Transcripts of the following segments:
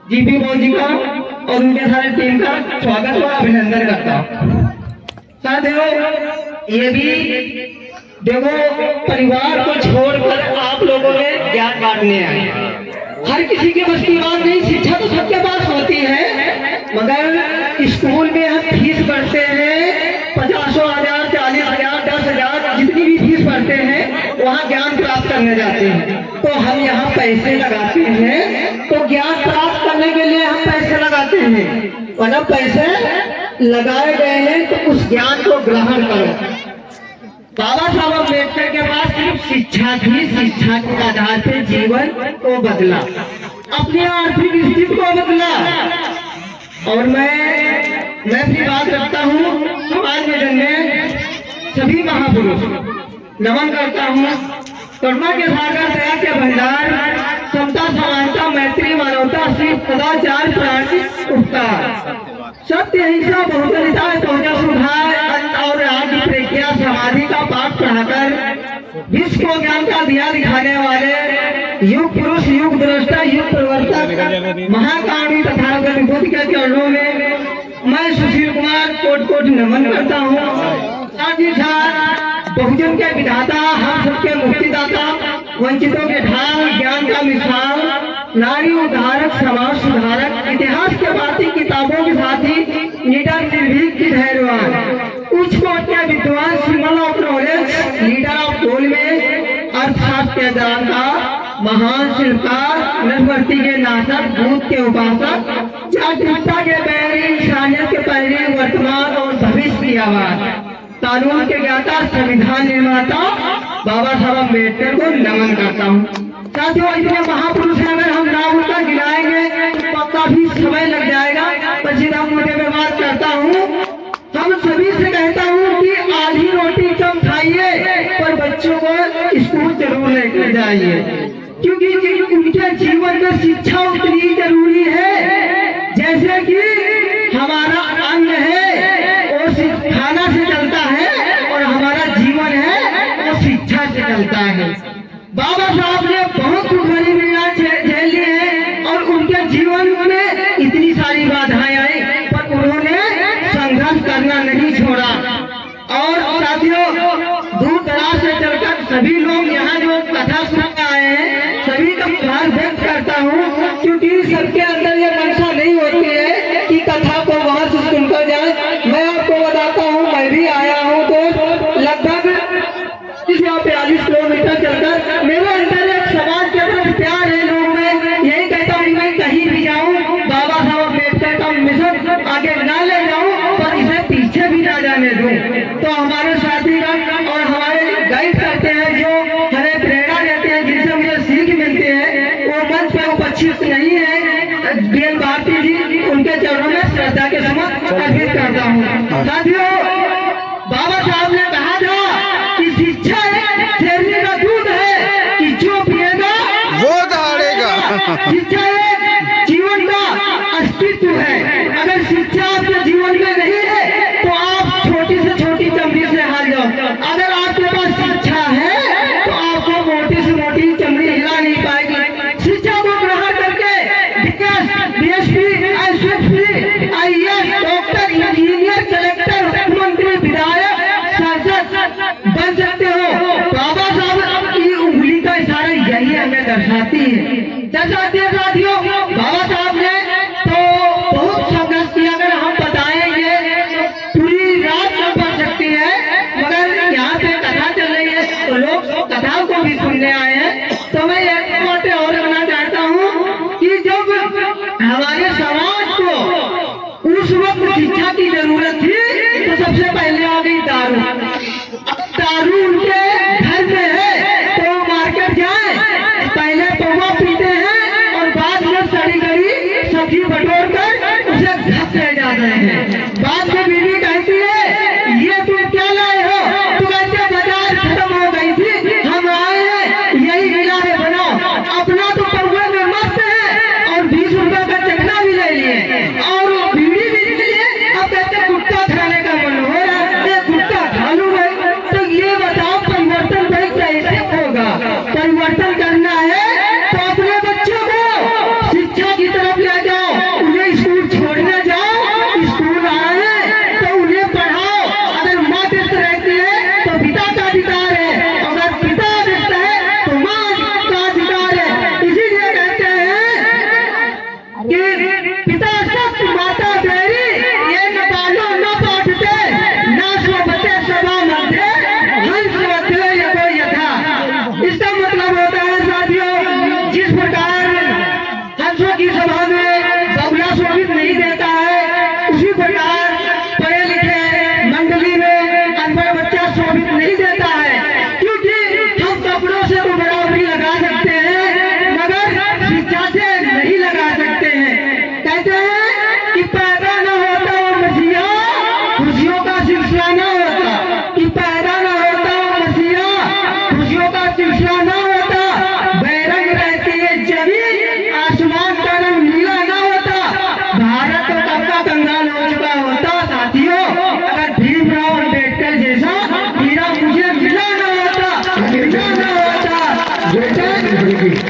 GP Modi ji का और उनके सारे टीम का स्वागत और अभिनंदन करता हूँ। साथियों, ये भी देखो, परिवार को छोड़कर आप लोगों ने ज्ञान बांटने आए। हर किसी के बस की बात नहीं, शिक्षा तो सबके पास होती है, मगर स्कूल में हम फीस भरते हैं 50,000, 40,000, 10,000, जितनी भी फीस भरते हैं, वहाँ ज्ञान प्राप्त करने जाते हैं। तो हम यहाँ पैसे लगाते हैं, तो ज्ञान प्राप्त करने के लिए हम पैसे लगाते हैं, और जब पैसे लगाए गए हैं तो उस ज्ञान को ग्रहण करो। बाबा साहब अम्बेडकर के पास सिर्फ शिक्षा थी, शिक्षा के आधार पर जीवन को बदला, अपनी आर्थिक स्थिति को बदला। और मैं भी बात रखता हूँ, समाज में जन्मे सभी महापुरुष नमन करता हूँ। करुणा के सागर, दया के भंडार, समता समानता मैत्री मानवता श्री सदाचार प्राणी उपकार, सत्य अहिंसा बहुदलिता बहुजन सुधार और राज्य प्रज्ञा समाधि का पाठ पढ़ाकर विश्व को ज्ञान का दिया दिखाने वाले युग पुरुष, युग दृष्टा, युग प्रवर्तक महाकामी तथा विभूति के चरणों में मैं सुशील कुमार कोट कोट नमन करता हूँ। साथ ही साथ बहुजन के विधाता, हम सबके मुक्तिदाता, वंचितों के ढाल, ज्ञान का मिसाल, नारी उद्धारक, समाज सुधारक, इतिहास के बाती किताबों के साथ ही निडर निर्भीक की धैर्यवान, उच्च कोट के विद्वान, symbol of knowledge, leader of गोल में, अर्थशास्त्र के जानता, महान शिल्पकार, नरवर्ती के नाशक, भूत के उपासक, जागरूकता के बैरी, इंसानियत के पहले, वर्तमान और भविष्य की आवाज, कानून के ज्ञाता, संविधान निर्माता बाबा साहब अम्बेडकर को नमन करता हूँ। साथियों, इतने महापुरुष हैं, अगर हम नाम उनका गिनाएंगे तो काफी समय लग जाएगा। पर सीधा मोटे में बात करता हूँ, हम सभी से कहता हूँ कि आधी रोटी कम खाइए, पर बच्चों को स्कूल जरूर लेकर जाइए, क्योंकि उनके जीवन में शिक्षा उतनी जरूरी है जैसे कि हमारा अन्न है वो खाना से चलता है, और हमारा जीवन है वो शिक्षा से चलता है। बाबा साहब ने बहुत बड़ी मीरा झेल ली है, और उनके जीवन में इतनी सारी बाधाएं आई, पर उन्होंने संघर्ष करना नहीं छोड़ा। और साथियों, दूर दराज से चलकर सभी लोग यहाँ जो कथा सुनने आए हैं, सभी का आभार व्यक्त करता हूँ, क्योंकि सबके अंदर ये मंशा नहीं होती है कि कथा को वहाँ से सुनकर जाए। मैं आपको बताता हूँ, मैं भी आया हूँ तो लगभग 40 किलोमीटर चलकर मेरे अंदर एक समाज के प्रति प्यार है। लोग में यही कहता हूँ, मैं कहीं भी जाऊँ, बाबा साहब अम्बेडकर का मिशन आगे ना ले जाऊँ, पर इसे पीछे भी ना जाने दूँ। तो हमारे साथीगण और हमारे गाइड करते हैं, जो हमें प्रेरणा देते हैं, जिनसे मुझे सीख मिलती है, वो मंच पे उपस्थित नहीं है, बीएन भारती जी, उनके चरणों में श्रद्धा के समक्ष अर्पित करता हूँ। साथियों, बाबा साहब ने कहा था कि शिक्षा शरीर का दूध है कि जो पिएगा वो दहाड़ेगा। शिक्षा जीवन का अस्तित्व है। अगर शिक्षा आपके जीवन में नहीं है तो आप छोटी से छोटी चमड़ी से हार जाओ। अगर आपके पास शिक्षा है तो आपको मोटी से मोटी चमड़ी हिला नहीं पाएगी। शिक्षा को ग्रहण करके BSP, SSP, IAS, doctor, engineer, collector, मुख्यमंत्री, विधायक, सांसद बन सकते हो। बाबा साहब की उंगली का इशारा यही हमें दर्शाती है। साथियों, बाबा साहब ने तो बहुत संघर्ष किया। अगर हम बताएंगे पूरी रात न पड़ सकती है, मगर यहाँ पे कथा चल रही है तो लोग कथा को भी सुनने आए हैं। तो मैं एक बात और कहना चाहता हूँ कि जब हमारे समाज को उस वक्त शिक्षा की जरूरत थी तो सबसे पहले आ गई दारू। अब दारू उनके घर में है तो मार्केट जाए, पहले पौवा पीते हैं और बाद में सड़ी गड़ी सब्जी बटोर कर उसे घर ले जाते हैं। बाद में बीवी कहती है, ये तुम क्या लाए हो? तो कहते बाजार खत्म हो गई थी, हम आए हैं यही मिला है, बनाओ। अपना तो पौवे में मस्त है और 20 रुपए का चखना भी ले लिए और बीड़ी भी लिए। अब कहते गुटखा खाने का मन हो रहा है, गुटखा खा लूं मैं। तो ये बताओ परिवर्तन भाई कैसे होगा? परिवर्तन करना है तो अपने बच्चों को शिक्षा की तरफ ले जाओ।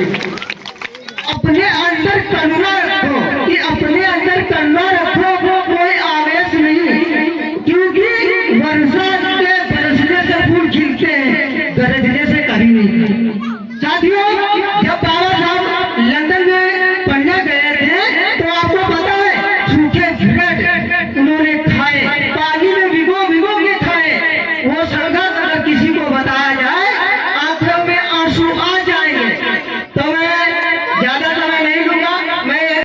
यू।